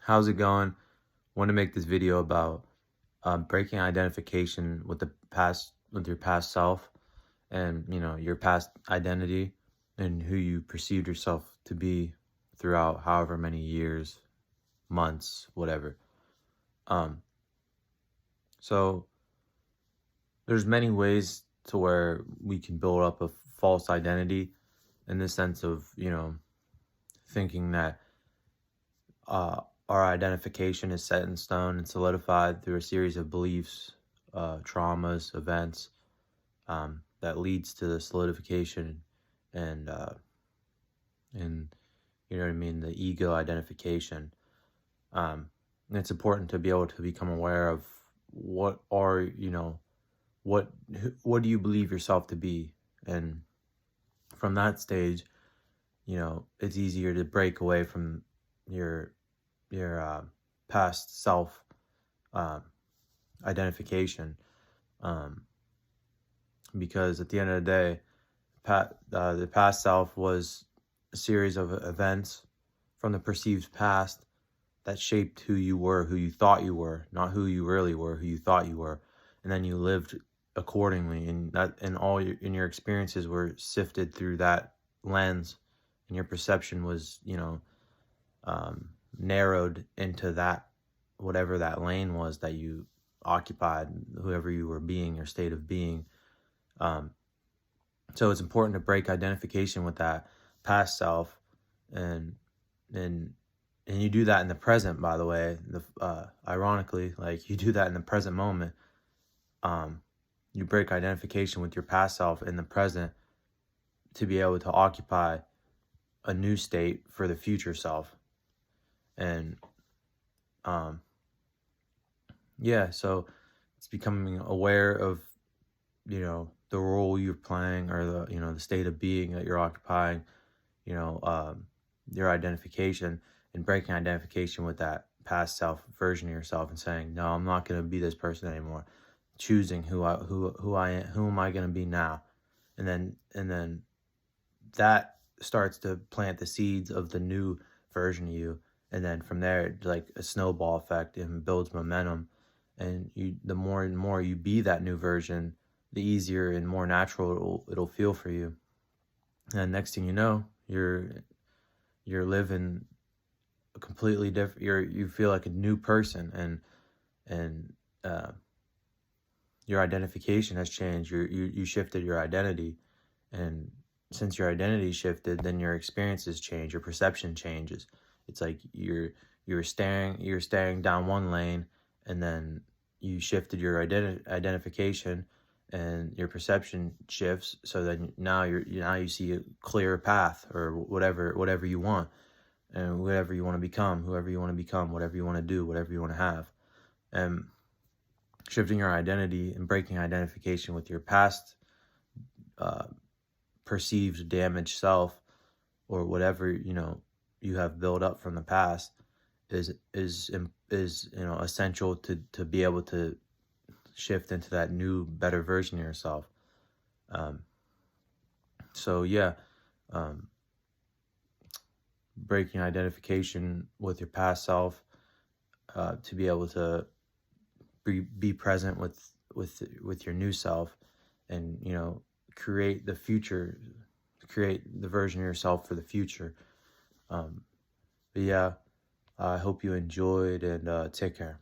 How's it going? Want to make this video about breaking identification with the past, with your past self, and your past identity and who you perceived yourself to be throughout however many years, months, whatever. Um, so there's many ways to where we can build up a false identity in the sense of thinking that uh, our identification is set in stone and solidified through a series of beliefs, traumas, events that leads to the solidification and and you know what I mean, the ego identification. And it's important to be able to become aware of what are what do you believe yourself to be, and from that stage, it's easier to break away from your your past self um, identification, um, because at the end of the day, the past self was a series of events from the perceived past that shaped who you were, who you thought you were, not who you really were, who you thought you were, and then you lived accordingly, and that and all your experiences were sifted through that lens, and your perception was narrowed into that, whatever that lane was that you occupied, whoever you were being, your state of being. Um, so it's important to break identification with that past self, and and and you do that in the present. By the way, ironically, like, you do that in the present moment. You break identification with your past self in the present to be able to occupy a new state for the future self. And um, yeah, so it's becoming aware of the role you're playing, or the state of being that you're occupying, you know um, your identification, and breaking identification with that past self version of yourself, and saying, no, I'm not going to be this person anymore, choosing who am I going to be now. And then that starts to plant the seeds of the new version of you, and then from there, it's like a snowball effect, and builds momentum. And the more and more you be that new version, the easier and more natural it'll feel for you. And next thing you know, you're living a completely different, you feel like a new person, and uh, your identification has changed. You shifted your identity, and since your identity shifted, then your experiences change, your perception changes. It's like you're staring down one lane, and then you shifted your identification, and your perception shifts. So then now you see a clearer path, or whatever you want, and whatever you want to become, whoever you want to become, whatever you want to do, whatever you want to have. And shifting your identity and breaking identification with your past uh, perceived damaged self, or whatever you have built up from the past, is essential to be able to shift into that new, better version of yourself. um so yeah, um breaking identification with your past self, to be able to be present with your new self, and create the future, create the version of yourself for the future. But yeah, I hope you enjoyed, and take care.